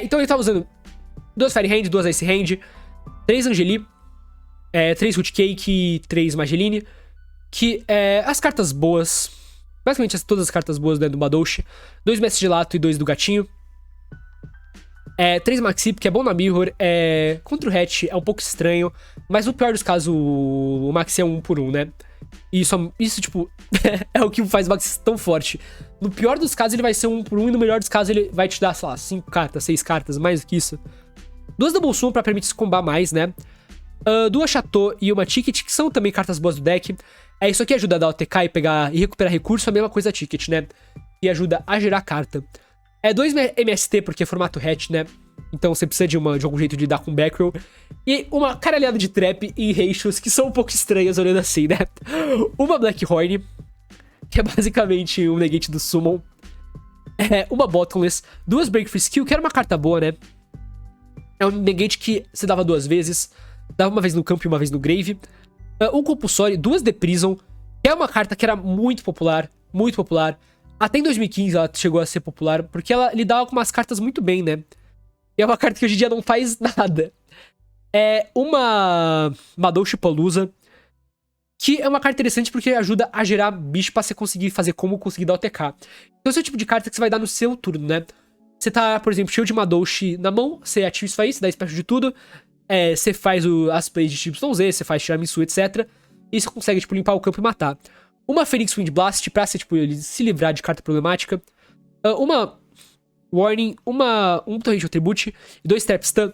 Então ele tá usando 2 Fire Hand, 2 Ice Hand, 3 Angeli, 3 Root Cake e 3 Mageline. Que as cartas boas. Basicamente todas as cartas boas do Madouche. 2 Mestre de Lato e 2 do Gatinho. 3 Maxip, que é bom na Mirror. Contra o Hatch é um pouco estranho. Mas no pior dos casos, o Maxi é 1 por 1, né? E isso tipo, é o que faz o Maxi tão forte. No pior dos casos, ele vai ser 1 por 1. E no melhor dos casos, ele vai te dar, sei lá, 5 cartas, 6 cartas, mais do que isso. 2 Double Summon pra permitir se combar mais, né? 2 Chateau e uma Ticket, que são também cartas boas do deck. Isso aqui ajuda a dar OTK e recuperar recurso, a mesma coisa a Ticket, né? E ajuda a gerar carta. 2 MST, porque é formato hatch, né? Então você precisa de algum jeito de dar com backroll. E uma caralhada de trap e ratios que são um pouco estranhas olhando assim, né? Uma Black Horn, que é basicamente um negate do Summon. Uma Bottomless, 2 Break Free Skill, que era uma carta boa, né? É um negate que você dava 2 vezes. Dava uma vez no campo e uma vez no grave. Um Compulsory, 2 The Prison, que é uma carta que era muito popular. Muito popular. Até em 2015 ela chegou a ser popular, porque ela lidava com umas cartas muito bem, né? E é uma carta que hoje em dia não faz nada. Uma Madouche Palooza, que é uma carta interessante porque ajuda a gerar bicho pra você conseguir fazer como conseguir dar OTK. Então esse é o tipo de carta que você vai dar no seu turno, né? Você tá, por exemplo, cheio de Madouche na mão, você ativa isso aí, você dá special de tudo. Você faz as plays de tipo Z, você faz Tiramisu, etc. E você consegue, tipo, limpar o campo e matar. Uma Phoenix Wind Blast pra tipo, ele se livrar de carta problemática. Uma Warning, um Torrential Tribute e 2 Trap Stun.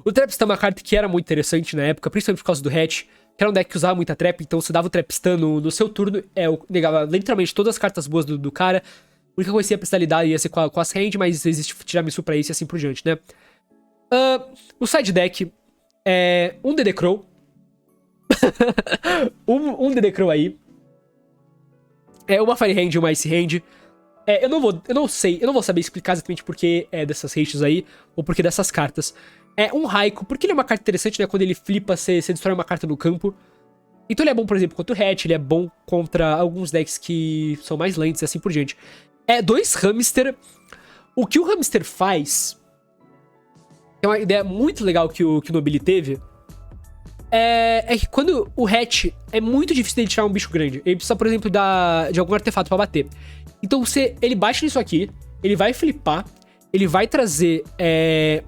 O Trap Stun é uma carta que era muito interessante na época, principalmente por causa do Hatch, que era um deck que usava muita trap, então você dava o Trap Stun no seu turno, negava literalmente todas as cartas boas do cara. A única coisa que ia precisar lidar ia ser com as hand, mas existe Tiramisu pra isso e assim por diante, né? O side deck é um DD Crow. um DD Crow aí. Uma Fire Hand e uma Ice Hand. Eu não vou saber explicar exatamente por que dessas ratios aí, ou por que dessas cartas. Um Raikou, porque ele é uma carta interessante, né? Quando ele flipa, você destrói uma carta no campo. Então ele é bom, por exemplo, contra o Hatch, ele é bom contra alguns decks que são mais lentos e assim por diante. 2 Hamster. O que o Hamster faz... É uma ideia muito legal que o Nobili teve. Que quando o Hatch é muito difícil dele tirar um bicho grande. Ele precisa, por exemplo, de algum artefato pra bater. Então ele bate nisso aqui, ele vai flipar, ele vai trazer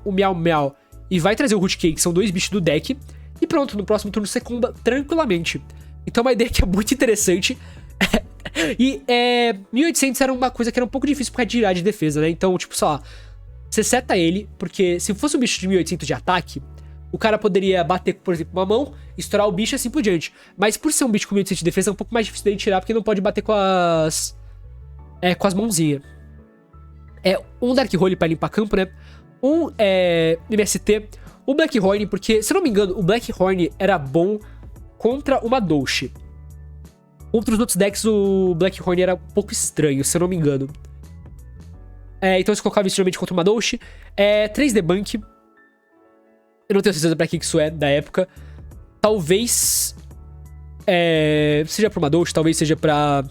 o Meow Meow e vai trazer o Root Cake, que são 2 bichos do deck. E pronto, no próximo turno você comba tranquilamente. Então é uma ideia que é muito interessante. E 1800 era uma coisa que era um pouco difícil por causa de girar de defesa, né? Então, tipo, sei lá, você seta ele, porque se fosse um bicho de 1800 de ataque, o cara poderia bater, por exemplo, uma mão, estourar o bicho e assim por diante. Mas por ser um bicho com 1800 de defesa, é um pouco mais difícil dele tirar, porque não pode bater com as mãozinhas. Um Dark Hole pra limpar campo, né? Um MST. O Black Horn, porque, se eu não me engano, o Black Horn era bom contra uma Madouche. Contra os outros decks, o Black Horn era um pouco estranho, se eu não me engano. Então você colocava isso geralmente contra uma Madouche. 3 Debunk. Eu não tenho certeza pra que isso é, da época. Talvez... seja pra Madouche, talvez seja pra...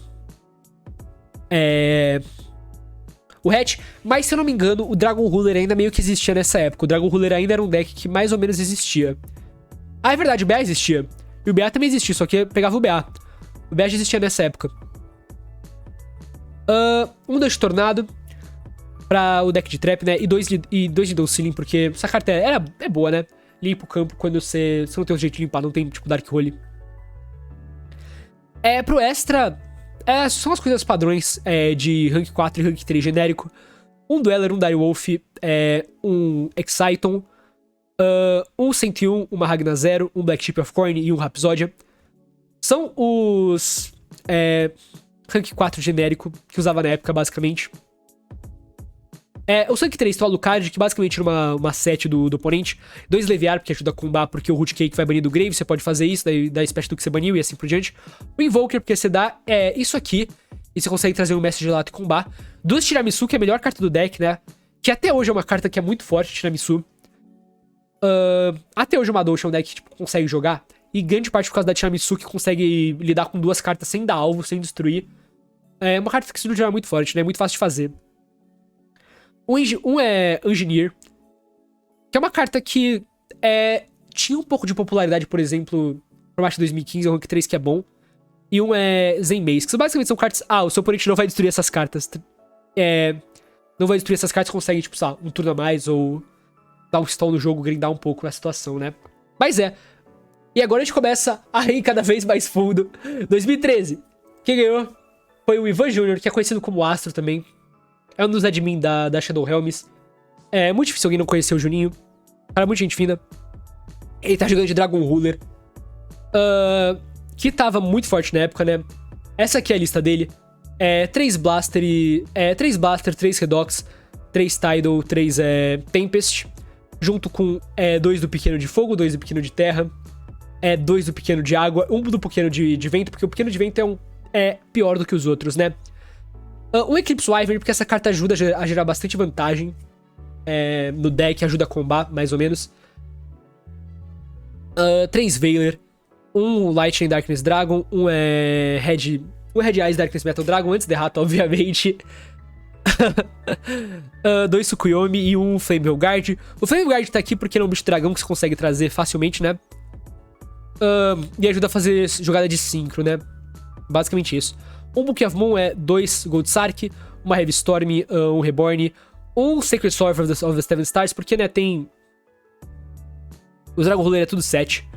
o Hatch. Mas, se eu não me engano, o Dragon Ruler ainda meio que existia nessa época. O Dragon Ruler ainda era um deck que mais ou menos existia. É verdade, o BA existia. E o BA também existia, só que pegava o BA. O BA já existia nessa época. Um Dust Tornado pra o deck de trap, né? E 2 Needle Ceiling, porque essa carta é boa, né? Limpa o campo quando você não tem um jeito de limpar, não tem, tipo, Dark Hole. Pro extra, são as coisas padrões de Rank 4 e Rank 3 genérico. Um Dweller, um Direwolf, um Exciton, um 101, uma Ragna Zero, um Black Chip of Corn e um Rhapsodia. São os Rank 4 genérico que usava na época, basicamente. O Rank 3 tem o Alucard, que basicamente era uma set do oponente. 2 Leviar, que ajuda a combar, porque o Root Cake vai banir do Grave, você pode fazer isso, daí dá espécie do que você baniu e assim por diante. O Invoker, porque você dá isso aqui, e você consegue trazer um Mestre Gelato e combar. 2 Tiramisu, que é a melhor carta do deck, né? Que até hoje é uma carta que é muito forte, Tiramisu. Até hoje o Madouche é um deck que tipo, consegue jogar. E grande parte por causa da Tiramisu, que consegue lidar com 2 cartas sem dar alvo, sem destruir. É uma carta que se não é muito forte, né? É muito fácil de fazer. Um é Engineer, que é uma carta que tinha um pouco de popularidade, por exemplo, por baixo de 2015, é um rank 3 que é bom. E um é Zenmaze, que basicamente são cartas... o seu oponente não vai destruir essas cartas. Não vai destruir essas cartas, consegue, tipo, sei lá, um turno a mais, ou dar um stall no jogo, grindar um pouco a situação, né? Mas E agora a gente começa a ir cada vez mais fundo. 2013, quem ganhou foi o Ivan Jr., que é conhecido como Astro também. É um dos admin da Shadow Helms. É muito difícil alguém não conhecer o Juninho. Cara, muita gente fina. Ele tá jogando de Dragon Ruler. Que tava muito forte na época, né? Essa aqui é a lista dele. 3 Blaster e... 3 Blaster, 3 Redox, 3 Tidal, 3 Tempest. Junto com 2 do pequeno de fogo, 2 do pequeno de terra. 2 do pequeno de água, 1 do pequeno de vento, porque o pequeno de vento é pior do que os outros, né? Um Eclipse Wyvern, porque essa carta ajuda a gerar bastante vantagem no deck, ajuda a combar, mais ou menos. 3 Veiler, um Lightning Darkness Dragon, um Red Eyes Darkness Metal Dragon, antes de errata, obviamente. 2 Tsukuyomi e um Flame Guard. O Flame Guard tá aqui porque ele é um bicho dragão que você consegue trazer facilmente, né? E ajuda a fazer jogada de synchro, né? Basicamente isso. Um Book of Moon 2 Gold Sark, uma Heavy Storm, um Reborn, um Sacred Sword of the Seven Stars, porque, né, tem... Os Dragon Ruler é tudo 7.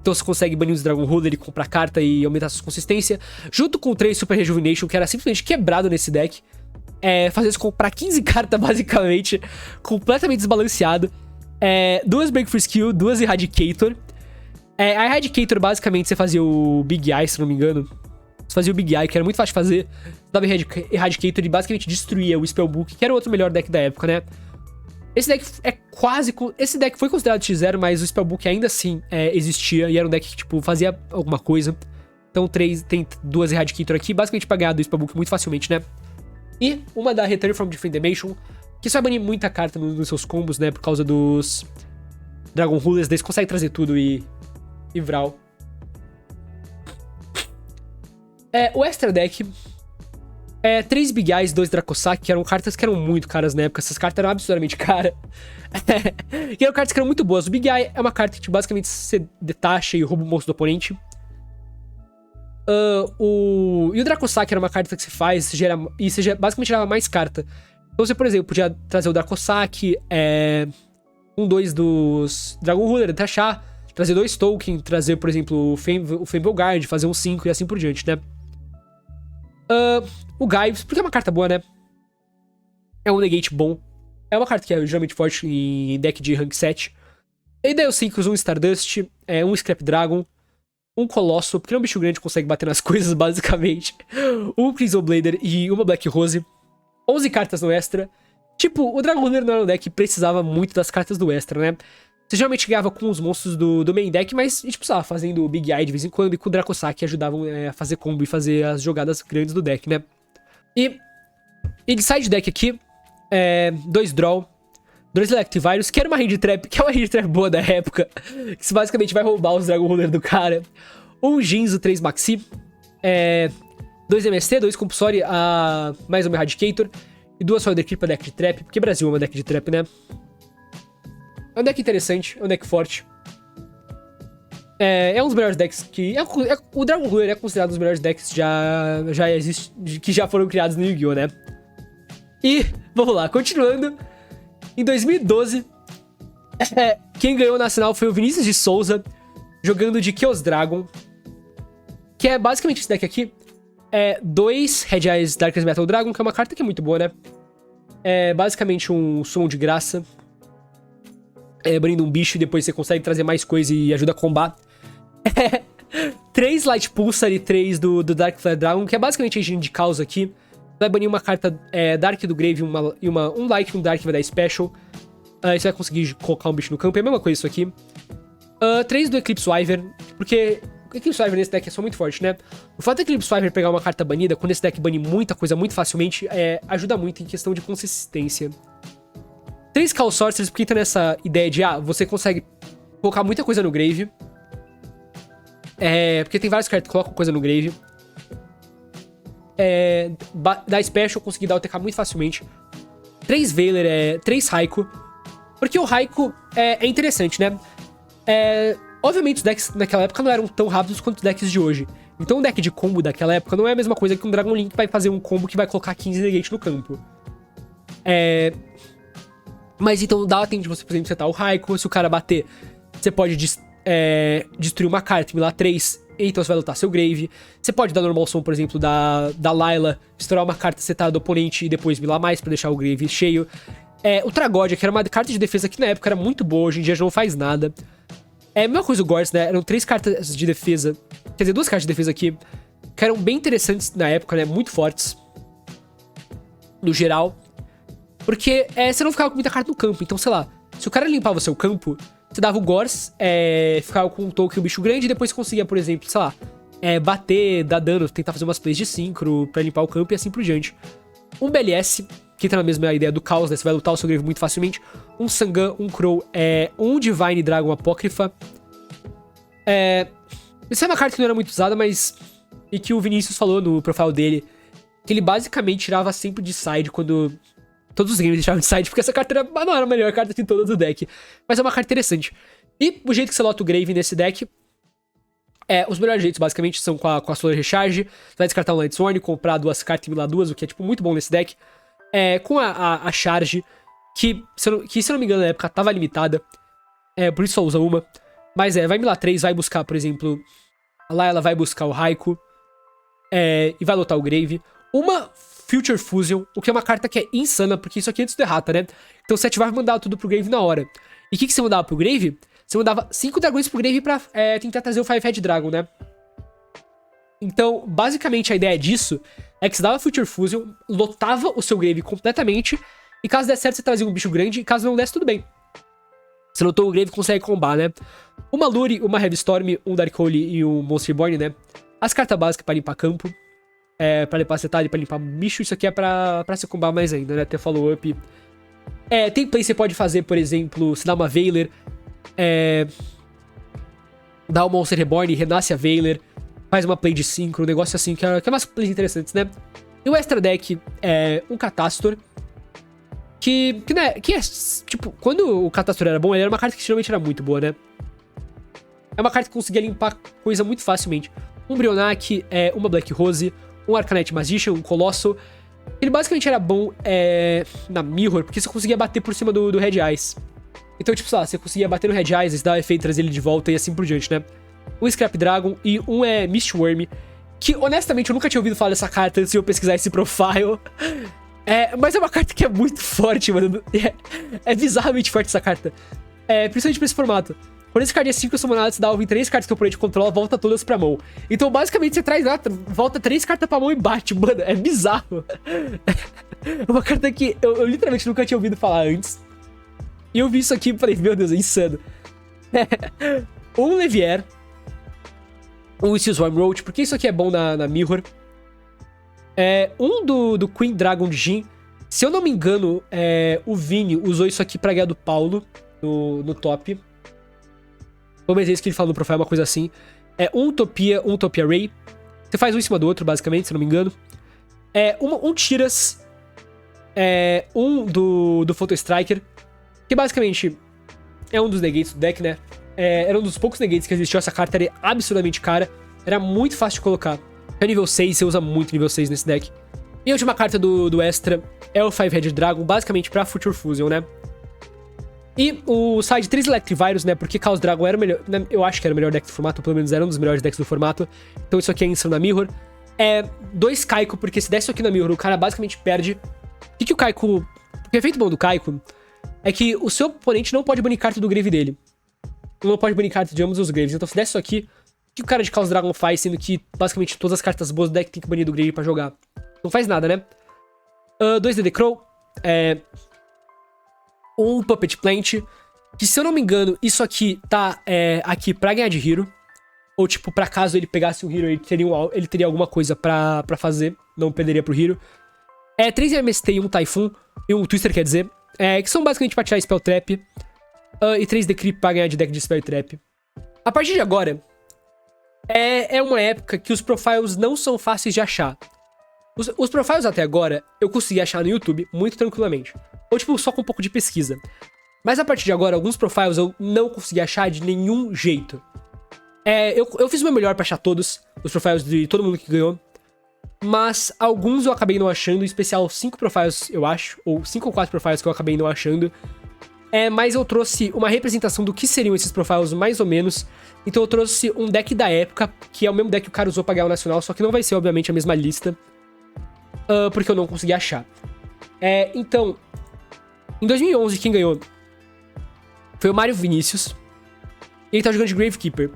Então você consegue banir os Dragon Ruler e comprar carta e aumentar sua consistência. Junto com o 3 Super Rejuvenation, que era simplesmente quebrado nesse deck. Fazer isso comprar 15 cartas, basicamente. Completamente desbalanceado. 2 Break Free Skill, 2 Eradicator. A Eradicator, basicamente, você fazia o Big Eye, se não me engano. Você fazia o Big Eye, que era muito fácil de fazer. Você dava Eradicator e basicamente destruía o Spellbook, que era o outro melhor deck da época, né? Esse deck Esse deck foi considerado X0, mas o Spellbook ainda assim existia. E era um deck que, tipo, fazia alguma coisa. Então tem 2 Eradicator aqui, basicamente pra ganhar do Spellbook muito facilmente, né? E uma da Return from Different Dimension, que só vai banir muita carta nos seus combos, né? Por causa dos Dragon Rulers, daí você consegue trazer tudo e Vral. O Extra Deck 3 Big Eyes, 2 Dracossack, que eram cartas que eram muito caras na época. Essas cartas eram absurdamente caras. E eram cartas que eram muito boas. O Big Eye é uma carta que basicamente você detacha e rouba o monstro do oponente. E o Dracossack era uma carta que você faz e você basicamente gerava mais carta. Então você, por exemplo, podia trazer o Dracossack, 2 dos Dragon Ruler, detachar, trazer 2 token, trazer, por exemplo, o Fable Guard, fazer um 5 e assim por diante, né? O Gyves, porque é uma carta boa, né? É um negate bom. É uma carta que é geralmente forte em deck de rank 7. E daí eu sei que usa um Stardust, um Scrap Dragon, um Colosso, porque é um bicho grande que consegue bater nas coisas, basicamente. Um Crimson Blader e uma Black Rose. 11 cartas no extra. Tipo, o Dragon Ruler não era um deck que precisava muito das cartas do extra, né? Você geralmente ganhava com os monstros do main deck, mas, tipo, sei lá, fazendo o Big Eye de vez em quando e com o Dracossack ajudavam a fazer combo e fazer as jogadas grandes do deck, né? E de side deck aqui, 2 Draw, 2 Electivirus, que era uma Hand Trap, que é uma Hand Trap boa da época, que basicamente vai roubar os Dragon Ruler do cara. Um Jinzo 3 Maxi, 2 MST, 2 Compulsory, mais um Eradicator, e 2 Solder Creep pra deck de trap, porque Brasil é uma deck de trap, né? É um deck interessante, é um deck forte. É um dos melhores decks que... o Dragon Ruler é considerado um dos melhores decks que já foram criados no Yu-Gi-Oh, né? E, vamos lá, continuando. Em 2012, quem ganhou o Nacional foi o Vinícius de Souza, jogando de Chaos Dragon, que é basicamente esse deck aqui. 2 Red Eyes Darkness Metal Dragon, que é uma carta que é muito boa, né? É basicamente um summon de graça. Banindo um bicho e depois você consegue trazer mais coisa e ajuda a combar. 3 Light Pulsar e 3 do Dark Flare Dragon, que é basicamente a engine de caos aqui. Vai banir uma carta Dark do Grave um Light e um Dark vai dar Special. Aí você vai conseguir colocar um bicho no campo, é a mesma coisa isso aqui. 3 do Eclipse Wyvern, porque o Eclipse Wyvern nesse deck é só muito forte, né? O fato do Eclipse Wyvern pegar uma carta banida, quando esse deck bane muita coisa muito facilmente, ajuda muito em questão de consistência. 3 Chaos Sorcerers, porque tá nessa ideia de, você consegue colocar muita coisa no Grave. Porque tem vários cartas que colocam coisa no Grave. Dar Special, conseguir dar o TK muito facilmente. 3 Veiler, 3 Raikou. Porque o Raikou é interessante, né? Obviamente os decks naquela época não eram tão rápidos quanto os decks de hoje. Então o deck de combo daquela época não é a mesma coisa que um Dragon Link vai fazer um combo que vai colocar 15 negate no campo. Mas então dá tempo de você, por exemplo, setar o Raikou. Se o cara bater, você pode destruir uma carta, milar 3, então você vai lutar seu Grave. Você pode dar normal som, por exemplo, da Layla, estourar uma carta setada do oponente e depois milar mais pra deixar o Grave cheio. O Tragodia, que era uma carta de defesa que na época era muito boa, hoje em dia já não faz nada. A mesma coisa o Gorz, né? Eram 3 cartas de defesa, quer dizer, 2 cartas de defesa aqui, que eram bem interessantes na época, né? Muito fortes, no geral. Porque você não ficava com muita carta no campo, então sei lá, se o cara limpava o seu campo, você dava o Gorz, ficava com um token, um bicho grande, e depois conseguia, por exemplo, sei lá, bater, dar dano, tentar fazer umas plays de synchro pra limpar o campo e assim por diante. Um BLS, que tá na mesma ideia do caos, né? Você vai lutar o seu Grave muito facilmente. Um Sangan, um Crow, um Divine Dragon Apócrifa. Isso é uma carta que não era muito usada, mas... E que o Vinícius falou no profile dele, que ele basicamente tirava sempre de side quando... Todos os games deixavam de side, porque essa carta não era a melhor carta de todas do deck. Mas é uma carta interessante. E o jeito que você lota o Grave nesse deck... os melhores jeitos, basicamente, são com a Solar Recharge. Você vai descartar um Lightsworn, comprar 2 cartas e milar 2, o que é, tipo, muito bom nesse deck. Com a Charge, que se eu não me engano, na época tava limitada. Por isso só usa uma. Mas vai milar 3, vai buscar, por exemplo... Lá ela vai buscar o Raikou. E vai lutar o Grave. Uma Future Fusion, o que é uma carta que é insana, porque isso aqui é antes do errata, né? Então você ativava e mandava tudo pro Grave na hora. E o que você mandava pro Grave? Você mandava 5 dragões pro Grave pra tentar trazer o 5-Head Dragon, né? Então, basicamente, a ideia disso é que você dava Future Fusion, lotava o seu Grave completamente, e caso desse certo, você trazia um bicho grande, e caso não desse, tudo bem. Você lotou o Grave e consegue combar, né? Uma Lure, uma Heavy Storm, um Dark Hole e um Monster Reborn, né? As cartas básicas pra limpar campo, pra limpar setade, pra limpar bicho, isso aqui é pra se combar mais ainda, né? Ter follow-up. Tem play que você pode fazer, por exemplo, se dá uma Veiler, dá o Monster Reborn, renasce a Veiler, faz uma play de synchro, um negócio assim, que é umas plays interessantes, né? E o extra deck é um Catastor, que é, tipo, quando o Catastor era bom, ele era uma carta que geralmente era muito boa, né? É uma carta que conseguia limpar coisa muito facilmente. Um Brionac, uma Black Rose, um Arcanite Magician, um Colosso. Ele basicamente era bom na Mirror, porque você conseguia bater por cima do Red Eyes. Então, tipo, sei lá, você conseguia bater no Red Eyes, dar efeito, trazer ele de volta e assim por diante, né? Um Scrap Dragon e um Mistworm, que honestamente eu nunca tinha ouvido falar dessa carta antes de eu pesquisar esse profile. Mas é uma carta que é muito forte, mano. É bizarramente forte essa carta. Principalmente pra esse formato. Quando esse card é 5 summonados, você dá alvo em 3 cartas que o oponente controla, volta todas pra mão. Então, basicamente, você traz lá, volta 3 cartas pra mão e bate, mano. É bizarro. É uma carta que eu literalmente nunca tinha ouvido falar antes. E eu vi isso aqui e falei, meu Deus, é insano. Um Levier. Um Swarm Roach, porque isso aqui é bom na Mirror. Um do Queen Dragon de Jhin. Se eu não me engano, o Vini usou isso aqui pra ganhar do Paulo no top. Vamos ver isso que ele fala no profile, uma coisa assim. Um Utopia Ray. Você faz um em cima do outro, basicamente, se eu não me engano. Um Tiras. Um do Photo Striker. Que basicamente é um dos negates do deck, né? Era um dos poucos negates que existiu. Essa carta era absurdamente cara. Era muito fácil de colocar. É nível 6, você usa muito nível 6 nesse deck. E a última carta do Extra é o 5-Head Dragon, basicamente pra Future Fusion, né? E o side 3 Electrivirus, né? Porque Chaos Dragon era o melhor. Eu acho que era o melhor deck do formato, ou pelo menos era um dos melhores decks do formato. Então isso aqui é insano na Mirror. 2 Kaiko, porque se der isso aqui na Mirror, o cara basicamente perde. O que o Kaiko. O efeito bom do Kaiko é que o seu oponente não pode banir carta do Grave dele. Não pode banir carta de ambos os Graves. Então se der isso aqui, o que o cara de Chaos Dragon faz, sendo que basicamente todas as cartas boas do deck tem que banir do Grave pra jogar? Não faz nada, né? 2 DD Crow. Um Puppet Plant. Que se eu não me engano, isso aqui tá aqui pra ganhar de Hero. Ou tipo, pra caso ele pegasse um Hero, ele teria alguma coisa pra fazer. Não perderia pro Hero. 3 MST e um Typhoon. E um Twister, quer dizer. Que são basicamente pra tirar Spell Trap. E 3 Decrypt pra ganhar de deck de Spell Trap. A partir de agora, é uma época que os profiles não são fáceis de achar. Os profiles até agora, eu consegui achar no YouTube muito tranquilamente. Ou, tipo, só com um pouco de pesquisa. Mas a partir de agora, alguns profiles eu não consegui achar de nenhum jeito. Eu fiz o meu melhor pra achar todos, os profiles de todo mundo que ganhou. Mas alguns eu acabei não achando, em especial 5 profiles, eu acho. Ou 5 ou 4 profiles que eu acabei não achando. Mas eu trouxe uma representação do que seriam esses profiles, mais ou menos. Então eu trouxe um deck da época, que é o mesmo deck que o cara usou pra ganhar o Nacional, só que não vai ser, obviamente, a mesma lista. Porque eu não consegui achar. Então, em 2011, quem ganhou foi o Mário Vinícius. E ele tá jogando de Gravekeeper.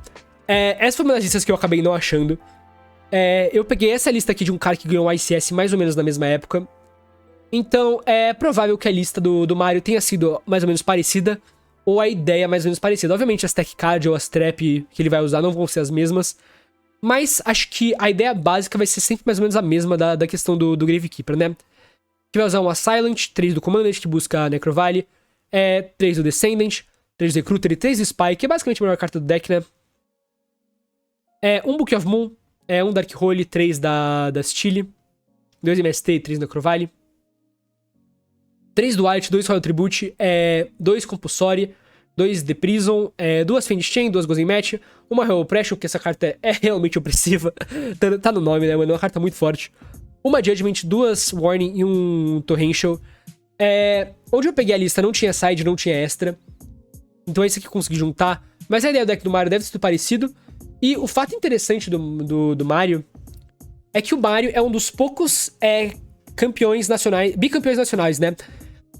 Essa foi uma das listas que eu acabei não achando. Eu peguei essa lista aqui de um cara que ganhou um ICS mais ou menos na mesma época. Então, é provável que a lista do Mario tenha sido mais ou menos parecida, ou a ideia mais ou menos parecida. Obviamente, as tech card ou as trap que ele vai usar não vão ser as mesmas, mas acho que a ideia básica vai ser sempre mais ou menos a mesma da questão do Gravekeeper, né? Que vai usar uma Silent, 3 do Commandant, que busca a Necrovalley, 3 do Descendant, 3 do Recruiter e 3 do Spy, que é basicamente a melhor carta do deck, né? Um Book of Moon, um Darkhold, 3 da Steele, 2 MST e 3 da Necrovalley. 3 Duality, 2 Royal Tribute, 2 Compulsory, 2 The Prison, 2 Fiend Chain, 2 Gozen Match, uma Royal Oppression, porque essa carta é realmente opressiva. Tá no nome, né, mano? É uma carta muito forte. Uma Judgment, 2 Warning e um Torrential. Onde eu peguei a lista não tinha side, não tinha extra. Então é isso que eu consegui juntar. Mas a ideia do deck do Mario deve ser parecido. E o fato interessante do Mario é que o Mario é um dos poucos campeões nacionais, bicampeões nacionais, né?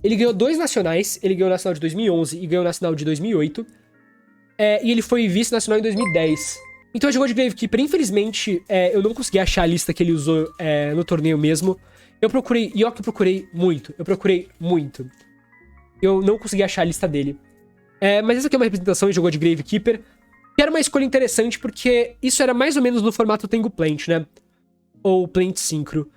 Ele ganhou 2 nacionais, ele ganhou o nacional de 2011 e ganhou o nacional de 2008. E ele foi vice-nacional em 2010. Então ele jogou de Gravekeeper. Infelizmente, eu não consegui achar a lista que ele usou no torneio mesmo. Eu procurei muito. Eu não consegui achar a lista dele. Mas essa aqui é uma representação, ele jogou de Gravekeeper. Que era uma escolha interessante, porque isso era mais ou menos no formato Tengu Plant, né? Ou Plant Synchro.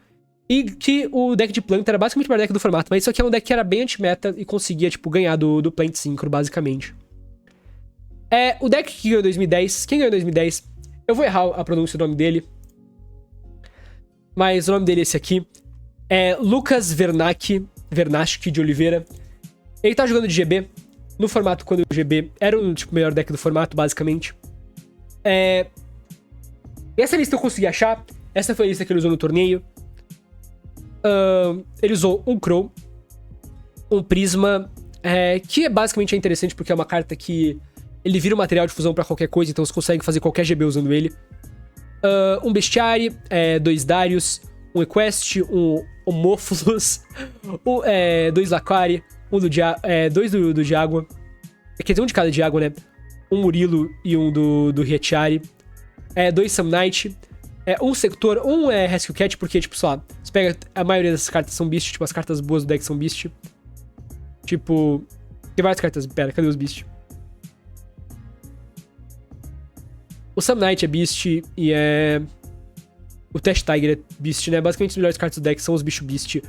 E que o deck de planta era basicamente o melhor deck do formato, mas isso aqui é um deck que era bem anti-meta e conseguia, tipo, ganhar do Plant Synchro, basicamente. O deck que ganhou em 2010, quem ganhou em 2010? Eu vou errar a pronúncia do nome dele. Mas o nome dele é esse aqui. Lucas Vernac de Oliveira. Ele tá jogando de GB, no formato quando o GB era o tipo, melhor deck do formato, basicamente. Essa lista eu consegui achar. Essa foi a lista que ele usou no torneio. Ele usou um Crow, um Prisma, que basicamente é interessante porque é uma carta que ele vira um material de fusão pra qualquer coisa, então você consegue fazer qualquer GB usando ele. Um Bestiary, 2 Darius, um Equest, um Homophilus, 2 Laquari, 2 do Diágua, quer dizer, um de cada Diágua, né? Um Murilo e um do Rietiari, 2 Samnite, um Sector, um Rescue Cat, porque, tipo, sei lá, você pega a maioria dessas cartas são Beast, tipo, as cartas boas do deck são Beast. Tipo, tem várias cartas, pera, cadê os Beast? O Samnite é Beast e o Test Tiger é Beast, né? Basicamente as melhores cartas do deck são os bichos Beast.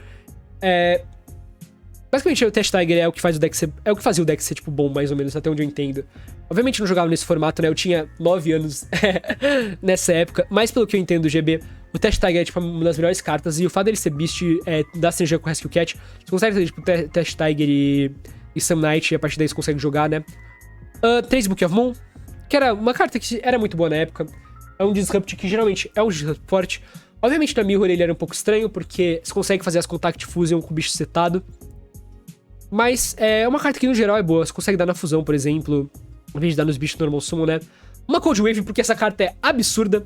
Basicamente o Test Tiger é o que faz o deck ser, é o que fazia o deck ser, tipo, bom, mais ou menos, até onde eu entendo. Obviamente eu não jogava nesse formato, né? Eu tinha 9 anos nessa época, mas pelo que eu entendo do GB, o Test Tiger é, tipo, uma das melhores cartas, e o fato dele ser Beast dá sinergia com o Rescue Cat. Você consegue fazer, tipo, Test Tiger e Samnite, e a partir daí você consegue jogar, né? 3 Book of Moon, que era uma carta que era muito boa na época. É um Disrupt que geralmente é um Disrupt forte. Obviamente na Mirror ele era um pouco estranho, porque você consegue fazer as Contact Fusion com o bicho setado. Mas é uma carta que no geral é boa. Você consegue dar na fusão, por exemplo, em vez de dar nos bichos normal summon, né? Uma Cold Wave, porque essa carta é absurda.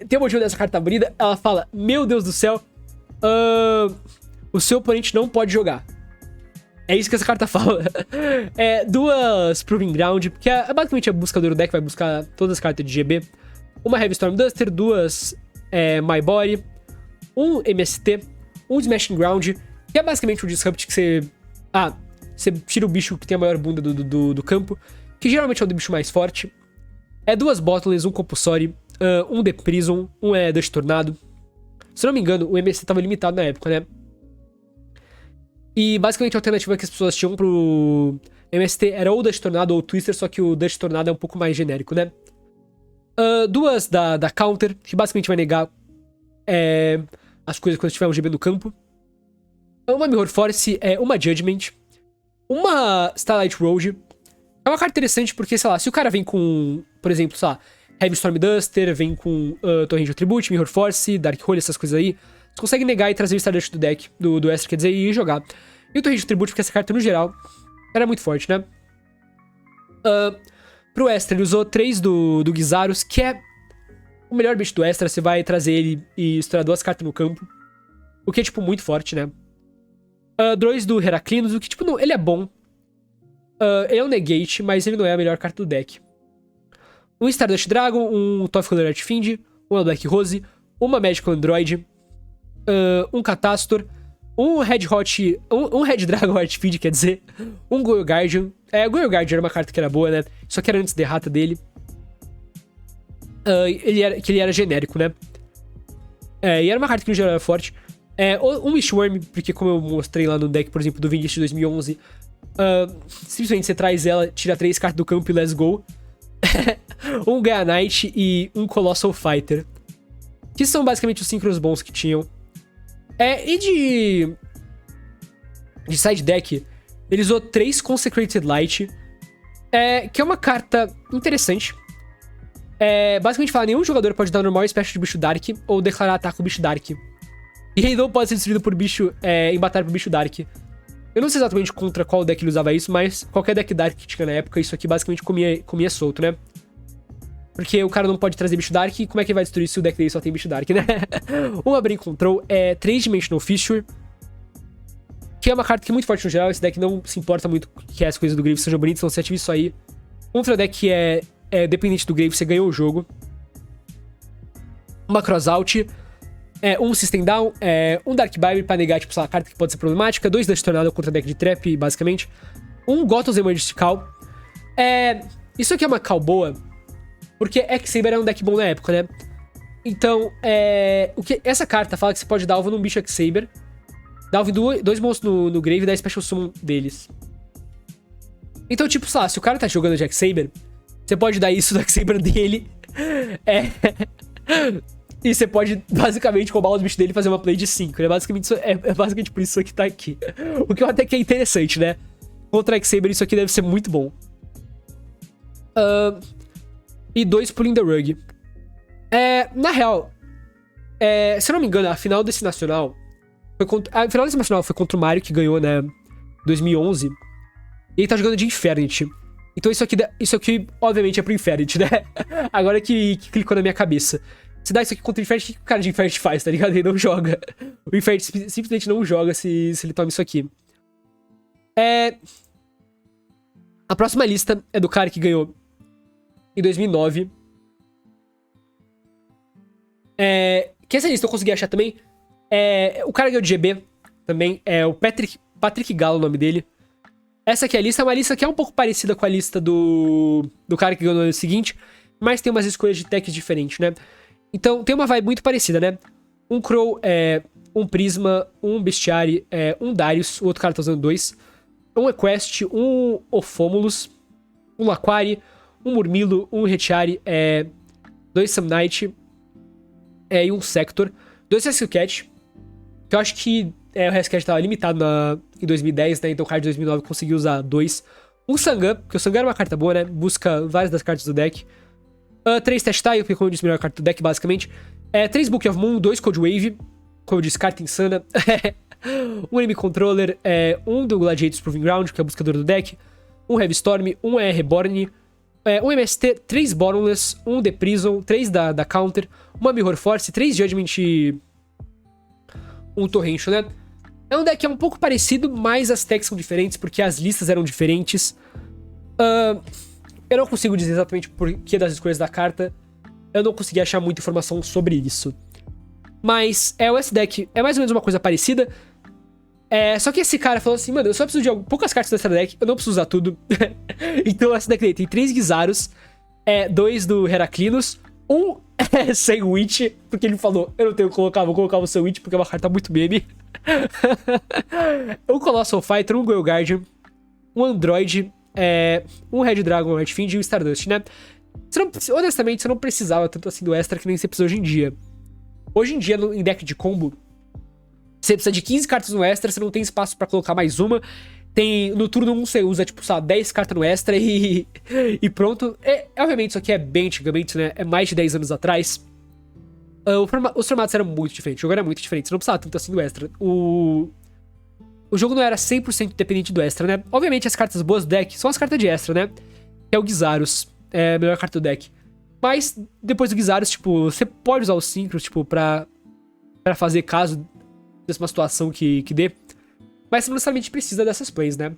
Tem um motivo dessa carta abrida. Ela fala, meu Deus do céu, o seu oponente não pode jogar. É isso que essa carta fala. 2 Proving Ground, que é basicamente a buscadora do deck, vai buscar todas as cartas de GB. Uma Heavy Storm Duster, 2 My Body, um MST, um Smashing Ground, que é basicamente um Disrupt que você... você tira o bicho que tem a maior bunda do campo, que geralmente é o do bicho mais forte. 2 Bottomless, um Compulsory, um The Prison, um Dust Tornado. Se eu não me engano, o MST tava limitado na época, né? E basicamente a alternativa que as pessoas tinham pro MST era ou o Dust Tornado ou o Twister, só que o Dust Tornado é um pouco mais genérico, né? Duas da Counter, que basicamente vai negar as coisas quando tiver um GB no campo. Uma Mirror Force, uma Judgment. Uma Starlight Road. É uma carta interessante porque, sei lá, se o cara vem com, por exemplo, sei lá, Heavy Storm Duster, vem com Torrent Tribute, Mirror Force, Dark Hole, essas coisas aí, você consegue negar e trazer o Stardust do deck, do extra, quer dizer, e jogar. E o Torrent Tribute, porque essa carta, no geral, era muito forte, né? Pro extra, ele usou 3 do Gyzaros, que é o melhor bicho do extra. Você vai trazer ele e estourar 2 cartas no campo. O que é, tipo, muito forte, né? 2 do Heraclinos, o que, tipo, não, ele é bom. Ele é um negate, mas ele não é a melhor carta do deck. Um Stardust Dragon, um Tough Archfiend, uma Black Rose, uma Magical Android, um Catastor, um Red Hot, um Red Dragon Archfiend, quer dizer, um Goyo Guardian. O Goyo Guardian era uma carta que era boa, né? Só que era antes da errata dele. Ele era genérico, né? E era uma carta que no geral era forte. Um Wishworm, porque como eu mostrei lá no deck, por exemplo, do Vinicius de 2011, simplesmente você traz ela, tira 3 cartas do campo e let's go. Um Gaia Knight e um Colossal Fighter. Que são basicamente os synchros bons que tinham. E de side deck, ele usou 3 Consecrated Light. Que é uma carta interessante. Basicamente fala, nenhum jogador pode dar normal special de bicho Dark ou declarar ataque com bicho Dark. E ele não pode ser destruído por bicho em batalha por bicho Dark. Eu não sei exatamente contra qual deck ele usava isso, mas qualquer deck Dark que tinha na época, isso aqui basicamente comia solto, né? Porque o cara não pode trazer bicho Dark, e como é que ele vai destruir se o deck dele só tem bicho Dark, né? Uma Brain Control é 3-Dimensional Fissure, que é uma carta que é muito forte no geral. Esse deck não se importa muito que as coisas do Grave sejam bonitas, então você ativa isso aí. Contra o deck que é dependente do Grave, você ganhou o jogo. Uma Crossout, um System Down, um Dark Bible pra negar, tipo, sei lá, carta que pode ser problemática, 2 Dust Tornado contra deck de Trap, basicamente. Um Gothos Emergency Call. Isso aqui é uma call boa, porque X-Saber era um deck bom na época, né? Então, essa carta fala que você pode dar alvo num bicho X-Saber, dar alvo em 2 monstros no Grave e dar Special Summon deles. Então, tipo, sei lá, se o cara tá jogando de X-Saber, você pode dar isso do X-Saber dele. E você pode, basicamente, roubar os bichos dele e fazer uma play de 5. Né? Basicamente, basicamente por isso que tá aqui. O que eu até que é interessante, né? Contra X-Saber, isso aqui deve ser muito bom. E 2 Pulling the Rug. Na real, se eu não me engano, a final desse Nacional foi contra o Mario, que ganhou, né? 2011. E ele tá jogando de Infernity. Então isso aqui obviamente, é pro Infernity, né? Agora que clicou na minha cabeça. Se dá isso aqui contra o Infernity, o que o cara de Infernity faz, tá ligado? Ele não joga. O Infernity simplesmente não joga se ele toma isso aqui. A próxima lista é do cara que ganhou em 2009. Que essa lista eu consegui achar também. O cara ganhou de GB também. É o Patrick Gallo, o nome dele. Essa aqui é a lista. É uma lista que é um pouco parecida com a lista do cara que ganhou no ano seguinte. Mas tem umas escolhas de techs diferentes, né? Então tem uma vibe muito parecida, né? Um Crow, um Prisma, um Bestiary, um Darius. O outro cara tá usando 2. Um Equest, um Ophomulus, um Laquari, um Murmilo, um Retiari, 2 Samnite e um Sector. 2 Rescuecat, que eu acho que o Rescuecat tava limitado em 2010, né? Então o card de 2009 conseguiu usar 2. Um Sangan, porque o Sangan era uma carta boa, né? Busca várias das cartas do deck. 3 Testile, porque como eu disse, a melhor carta do deck, basicamente. 3 Book of Moon, 2 Code Wave, como eu disse, carta insana. Um Enemy Controller, um do Gladiators Proving Ground, que é o buscador do deck. Um Heavy Storm, um Reborn, um MST, 3 Bottomless, um The Prison, 3 da Counter, uma Mirror Force, 3 Judgment e um Torrential, né? É um deck que é um pouco parecido, mas as techs são diferentes, porque as listas eram diferentes. Eu não consigo dizer exatamente por que das escolhas da carta. Eu não consegui achar muita informação sobre isso. Mas esse deck é mais ou menos uma coisa parecida. Só que esse cara falou assim, mano, eu só preciso de poucas cartas dessa deck, eu não preciso usar tudo. Então essa deck dele tem 3 Gyzaros, 2 do Heraclinos, um sem Witch, porque ele falou, eu não tenho que colocar, vou colocar o seu Witch porque é uma carta muito meme. Um Colossal Fighter, um Goyo Guardian, um Android, um Red Dragon Archfiend e um Stardust, né? Honestamente, você não precisava tanto assim do extra que nem você precisa hoje em dia. Hoje em dia, em deck de combo, você precisa de 15 cartas no extra, você não tem espaço pra colocar mais uma. No turno 1 você usa, tipo, sei 10 cartas no extra e pronto. Obviamente, isso aqui é bem antigamente, né? É mais de 10 anos atrás. Os formatos eram muito diferentes, o jogo era muito diferente, você não precisava tanto assim do extra. O jogo não era 100% dependente do extra, né? Obviamente, as cartas boas do deck são as cartas de extra, né? Que é o Gyzarus, é a melhor carta do deck. Mas, depois do Gyzarus, tipo, você pode usar o Synchros, tipo, pra fazer caso dessa uma situação que dê. Mas você não necessariamente precisa dessas plays, né?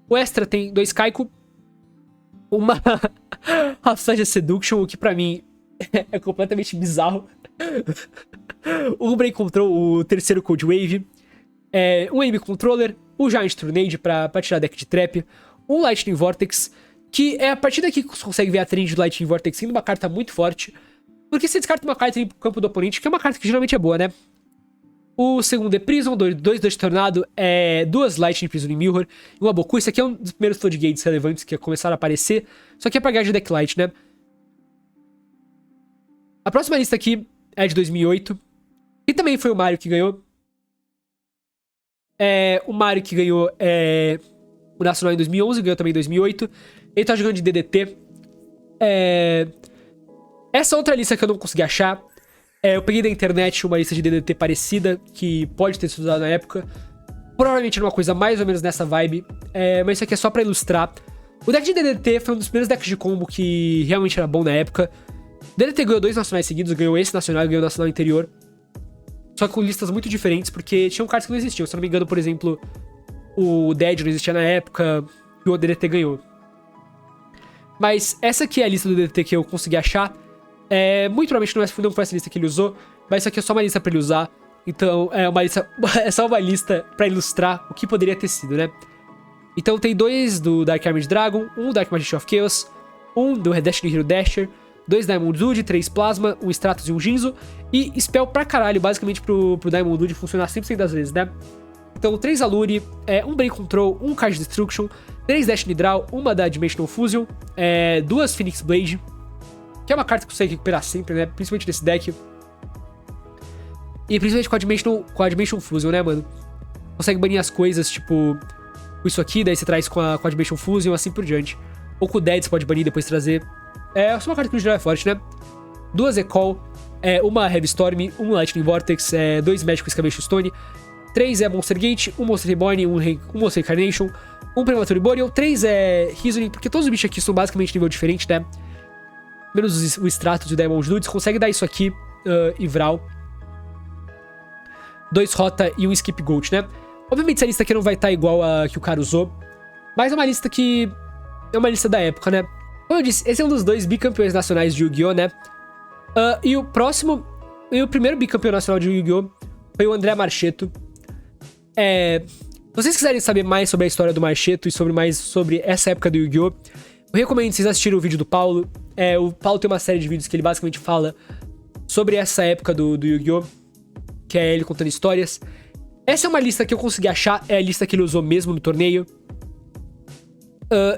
O extra tem 2 Kaiko, uma Hafsaya Seduction, o que pra mim é completamente bizarro. O Break Control, o terceiro Cold Wave. Um Aim Controller, o Giant Tornade pra tirar deck de trap. Um Lightning Vortex, que é a partir daqui que você consegue ver a trend do Lightning Vortex sendo uma carta muito forte. Porque você descarta uma carta no campo do oponente, que é uma carta que geralmente é boa, né? O segundo é Prison, 2 de Tornado, 2 Lightning Prison em Mirror e uma Boku. Isso aqui é um dos primeiros Floodgates relevantes que começaram a aparecer. Só que é pra ganhar de Decklight, né? A próxima lista aqui é de 2008. E também foi o Mario que ganhou. O Mario que ganhou o Nacional em 2011, ganhou também em 2008. Ele tá jogando de DDT. Essa outra lista que eu não consegui achar. Eu peguei da internet uma lista de DDT parecida, que pode ter sido usada na época. Provavelmente era uma coisa mais ou menos nessa vibe. Mas isso aqui é só pra ilustrar. O deck de DDT foi um dos primeiros decks de combo que realmente era bom na época. DDT ganhou 2 nacionais seguidos, ganhou esse nacional e ganhou o nacional anterior. Só que com listas muito diferentes, porque tinham cartas que não existiam. Se eu não me engano, por exemplo, o Dead não existia na época e o DDT ganhou. Mas essa aqui é a lista do DDT que eu consegui achar. Muito provavelmente não foi essa lista que ele usou, mas isso aqui é só uma lista pra ele usar. Então é só uma lista pra ilustrar o que poderia ter sido, né? Então tem 2 do Dark Armored Dragon, 1 Dark Magician of Chaos, 1 do Destiny Hero Dasher, 2 Diamond Dude, 3 Plasma, 1 Stratos e 1 Jinzo. E spell pra caralho, basicamente pro Diamond Dude funcionar 100% das vezes, né? Então 3 Allure, 1 Break Control, 1 Card Destruction, 3 Destiny Draw, 1 da Dimensional Fusion, 2 Phoenix Blade, que é uma carta que você consegue recuperar sempre, né? Principalmente nesse deck. E principalmente com a Dimension Fusion, né, mano? Consegue banir as coisas, tipo... Com isso aqui, daí você traz com a Dimension Fusion, assim por diante. Ou com o Dead você pode banir e depois trazer. Só uma carta que no geral é forte, né? 2 E-Call, 1 Heavy Storm, 1 Lightning Vortex, 2 Magic Excavation Stone, 3 Monster Gate, 1 Monster Reborn, 1 Monster Incarnation, 1 Premature Burial, 3 Reasoning, porque todos os bichos aqui são basicamente nível diferente, né? Menos o Stratos e o Diamond Dude, você consegue dar isso aqui, e Vral. 2 Rota e 1 Skip Gold, né? Obviamente essa lista aqui não vai estar igual a que o cara usou, mas é uma lista que... é uma lista da época, né? Como eu disse, esse é um dos 2 bicampeões nacionais de Yu-Gi-Oh, né? E o primeiro bicampeão nacional de Yu-Gi-Oh foi o André Marchetto. Se vocês quiserem saber mais sobre a história do Marchetto e mais sobre essa época do Yu-Gi-Oh, eu recomendo vocês assistirem o vídeo do Paulo. O Paulo tem uma série de vídeos que ele basicamente fala sobre essa época do Yu-Gi-Oh, que é ele contando histórias. Essa é uma lista que eu consegui achar, é a lista que ele usou mesmo no torneio.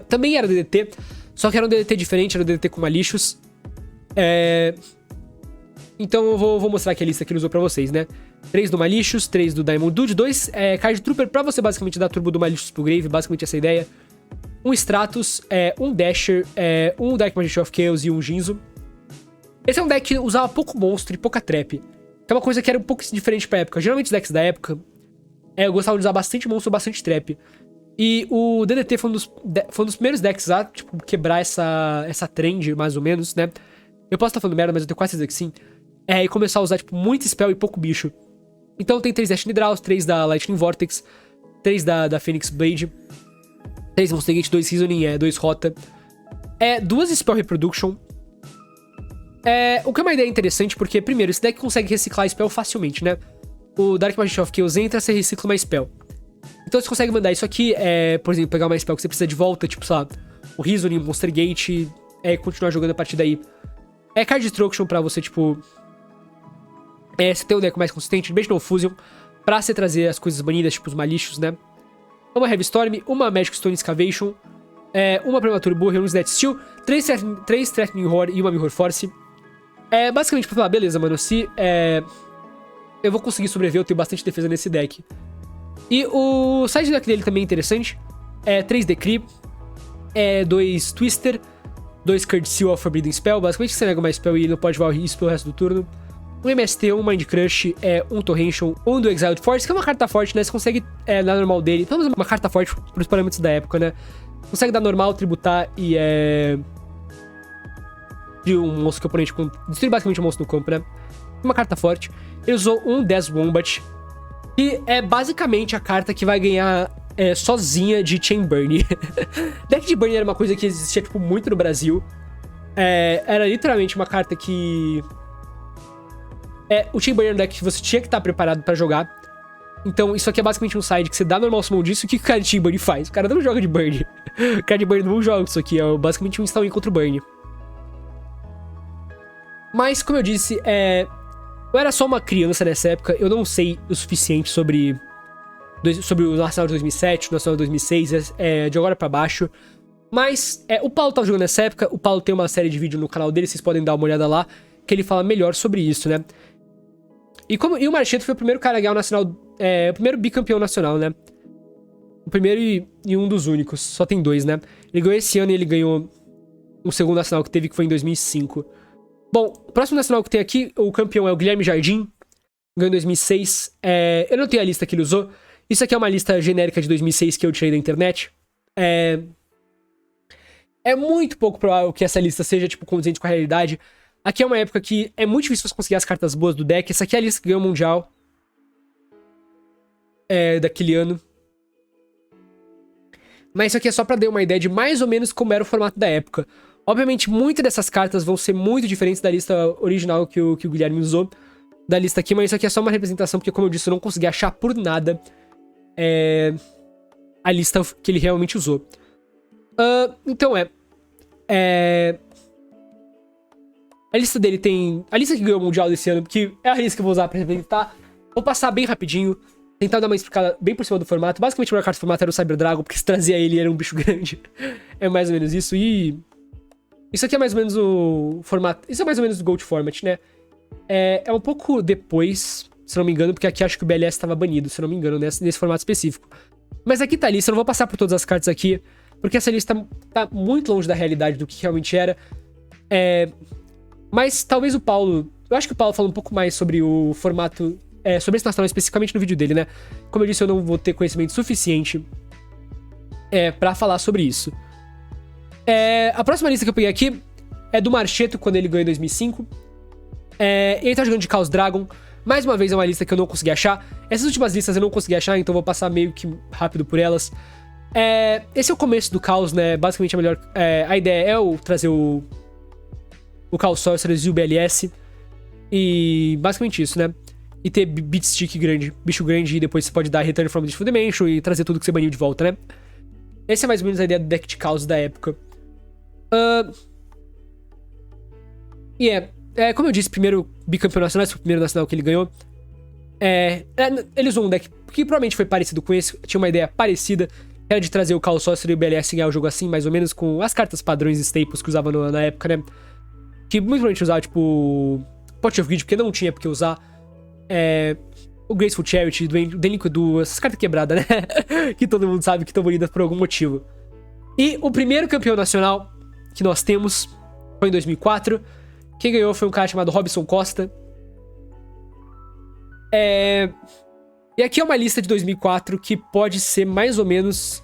Também era DDT, só que era um DDT diferente, era um DDT com Malicious. Então eu vou mostrar aqui a lista que ele usou pra vocês, né? 3 do Malicious, 3 do Diamond Dude, 2 Card Trooper pra você basicamente dar turbo do Malicious pro Grave, basicamente essa é a ideia. 1 Stratos, 1 Dasher, 1 Dark Magician of Chaos e 1 Jinzo. Esse é um deck que usava pouco monstro e pouca trap, que é uma coisa que era um pouco diferente pra época. Geralmente os decks da época gostavam de usar bastante monstro, bastante trap. E o DDT foi um dos primeiros decks a, tipo, quebrar essa trend, mais ou menos, né? Eu posso estar falando merda, mas eu tenho quase certeza que sim. E começar a usar, tipo, muito spell e pouco bicho. Então tem 3 Destiny Draws, 3 da Lightning Vortex, 3 da Phoenix Blade, 3 Monster Gate, 2 Reasoning, 2 Rota. 2 Spell Reproduction. O que é uma ideia interessante, porque, primeiro, esse deck consegue reciclar spell facilmente, né? O Dark Magician of Chaos entra, você recicla uma spell. Então você consegue mandar isso aqui, por exemplo, pegar uma spell que você precisa de volta, tipo, sei lá, o Reasoning, Monster Gate, continuar jogando a partir daí. Card Destruction pra você, tipo... você ter um deck mais consistente, Dimensional Fusion, pra você trazer as coisas banidas, tipo os Malicious, né? Uma Heavy Storm, uma Magic Stone Excavation, Uma Premature Burr, um Snatch Steel, 3 Threatening Roar e uma Mirror Force. Basicamente pra falar, beleza, mano, se eu vou conseguir sobreviver, eu tenho bastante defesa nesse deck. E o side deck dele também é interessante. 3 Decree, 2 Twister, 2 Curd Seal of Forbidden Spell. Basicamente você nega uma spell e não pode voar isso pelo resto do turno. Um MST, um Mind Crush, um Torrential, um do Exiled Force, que é uma carta forte, né? Você consegue dar normal dele. Então é uma carta forte pros parâmetros da época, né? Consegue dar normal, tributar e de um monstro que o oponente destruir basicamente um monstro no campo, né? Uma carta forte. Ele usou um Death Wombat, que é basicamente a carta que vai ganhar sozinha de Chain Burn. Deck de Burn era uma coisa que existia, tipo, muito no Brasil. Era literalmente uma carta que... o Chain Burn era um deck que você tinha que estar preparado pra jogar. Então, isso aqui é basicamente um side que você dá normal summon disso. O que o cara de Chain Burn faz? O cara não joga de Burn. O cara de Burn não joga isso aqui. É basicamente um install-in contra o Burn. Mas, como eu disse, eu era só uma criança nessa época. Eu não sei o suficiente sobre o Nacional de 2007, o Nacional de 2006, de agora pra baixo. Mas o Paulo tava jogando nessa época. O Paulo tem uma série de vídeo no canal dele, vocês podem dar uma olhada lá, que ele fala melhor sobre isso, né? E o Marcheto foi o primeiro cara a ganhar o Nacional, o primeiro bicampeão nacional, né? O primeiro e um dos únicos, só tem 2, né? Ele ganhou esse ano e ele ganhou o segundo nacional que teve, que foi em 2005. Bom, o próximo nacional que tem aqui, o campeão é o Guilherme Jardim, ganhou em 2006. Eu não tenho a lista que ele usou. Isso aqui é uma lista genérica de 2006 que eu tirei da internet. É muito pouco provável que essa lista seja, tipo, condizente com a realidade. Aqui é uma época que é muito difícil você conseguir as cartas boas do deck. Essa aqui é a lista que ganhou o Mundial. Daquele ano. Mas isso aqui é só pra dar uma ideia de mais ou menos como era o formato da época. Obviamente, muitas dessas cartas vão ser muito diferentes da lista original que o Guilherme usou. Da lista aqui, mas isso aqui é só uma representação, porque como eu disse, eu não consegui achar por nada a lista que ele realmente usou. Então a lista dele tem... A lista que ganhou o Mundial desse ano, que é a lista que eu vou usar pra representar. Vou passar bem rapidinho. Tentar dar uma explicada bem por cima do formato. Basicamente, a melhor carta do formato era o Cyber Dragon, porque se trazia ele era um bicho grande. É mais ou menos isso. E isso aqui é mais ou menos o formato... Isso é mais ou menos o Gold Format, né? É um pouco depois, se não me engano, porque aqui acho que o BLS estava banido, se não me engano, nesse formato específico. Mas aqui tá a lista, eu não vou passar por todas as cartas aqui, porque essa lista tá muito longe da realidade do que realmente era. Mas talvez o Paulo... Eu acho que o Paulo fala um pouco mais sobre o formato... sobre esse nacional especificamente no vídeo dele, né? Como eu disse, eu não vou ter conhecimento suficiente pra falar sobre isso. A próxima lista que eu peguei aqui é do Marcheto, quando ele ganhou em 2005. Ele tá jogando de Chaos Dragon. Mais uma vez é uma lista que eu não consegui achar. Essas últimas listas eu não consegui achar, então eu vou passar meio que rápido por elas. Esse é o começo do Chaos, né? Basicamente a melhor... a ideia é trazer o Chaos Sorcerers e o BLS. E basicamente isso, né? E ter Beat Stick grande, bicho grande, e depois você pode dar Return from the Full Dimension e trazer tudo que você baniu de volta, né? Essa é mais ou menos a ideia do deck de Chaos da época. Como eu disse, primeiro bicampeão nacional, esse foi o primeiro nacional que ele ganhou. Ele usou um deck que provavelmente foi parecido com esse, tinha uma ideia parecida, que era de trazer o Chaos Sorcerer e o BLS e ganhar o jogo assim, mais ou menos, com as cartas padrões e staples que usava na época, né? Que muito provavelmente usava, tipo, Pot of Greed, porque não tinha porque usar. O Graceful Charity, o Delinquent Duel, essas cartas quebradas, né? Que todo mundo sabe que estão banidas por algum motivo. E o primeiro campeão nacional que nós temos foi em 2004. Quem ganhou foi um cara chamado Robson Costa. E aqui é uma lista de 2004 que pode ser mais ou menos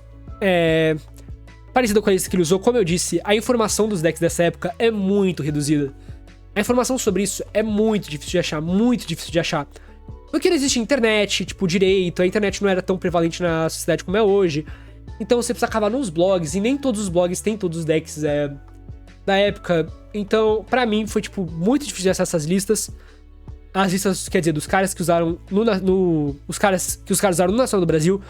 parecida com a lista que ele usou. Como eu disse, a informação dos decks dessa época é muito reduzida. A informação sobre isso é muito difícil de achar, muito difícil de achar. Porque não existe internet, tipo, direito, a internet não era tão prevalente na sociedade como é hoje. Então você precisa cavar nos blogs, e nem todos os blogs têm todos os decks da época. Então, pra mim, foi, tipo, muito difícil de acessar essas listas. As listas, quer dizer, dos caras que usaram os caras que os caras usaram no Nacional do Brasil.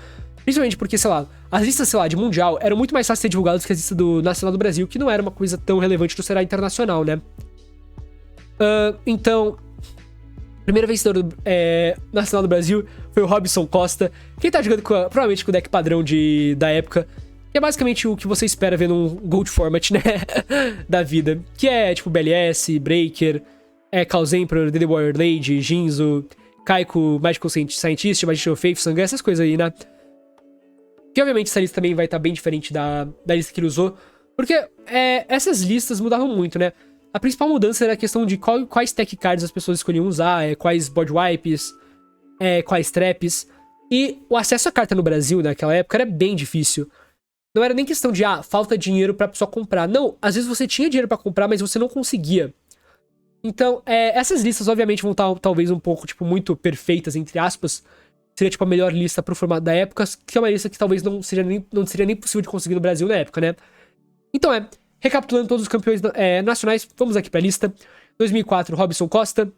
Principalmente porque, sei lá, as listas, sei lá, de Mundial eram muito mais fáceis de ser divulgadas que as listas do Nacional do Brasil, que não era uma coisa tão relevante no cenário internacional, né? Então, primeira vencedora do Nacional do Brasil foi o Robson Costa. Quem tá jogando provavelmente com o deck padrão da época, Que é basicamente o que você espera vendo um Gold Format, né? Da vida. Que é, tipo, BLS, Breaker, Chaos Emperor, Daily Warrior Lady, Jinzo, Kaiko, Magical Scientist, Magician of Faith, Sangue, essas coisas aí, né? Que obviamente essa lista também vai estar bem diferente da lista que ele usou. Porque essas listas mudavam muito, né? A principal mudança era a questão de quais tech cards as pessoas escolhiam usar, quais board wipes, quais traps. E o acesso à carta no Brasil naquela época era bem difícil. Não era nem questão de, falta dinheiro pra pessoa comprar. Não, às vezes você tinha dinheiro pra comprar, mas você não conseguia. Então, essas listas obviamente vão estar talvez um pouco, tipo, muito perfeitas, entre aspas. Seria, tipo, a melhor lista pro formato da época, que é uma lista que talvez não seria nem possível de conseguir no Brasil na época, né? Então, recapitulando todos os campeões nacionais, vamos aqui pra lista. 2004, Robson Costa,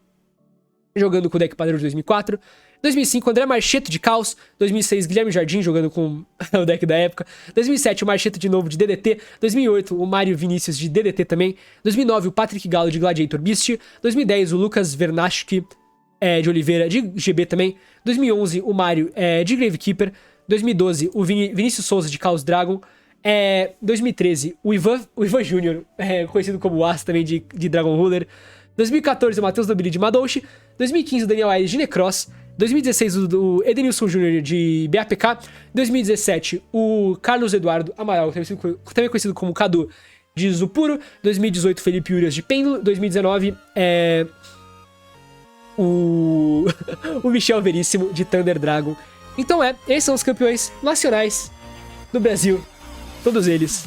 jogando com o deck padrão de 2004. 2005, André Marcheto de Caos. 2006, Guilherme Jardim, jogando com o deck da época. 2007, o Marcheto de novo de DDT. 2008, o Mário Vinícius de DDT também. 2009, o Patrick Galo de Gladiator Beast. 2010, o Lucas Vernashki de Oliveira de GB também. 2011, o Mário de Gravekeeper. 2012, o Vinícius Souza de Chaos Dragon. 2013, o Ivan Júnior, conhecido como As também de Dragon Ruler. 2014, o Matheus Nobili de Madouchi. 2015, o Daniel Aires de Necross. 2016, o Edenilson Júnior de BAPK. 2017, o Carlos Eduardo Amaral, também conhecido como Cadu, de Zupuro. 2018, Felipe Urias de Pêndulo. 2019, o Michel Veríssimo de Thunder Dragon. Então esses são os campeões nacionais do Brasil. Todos eles.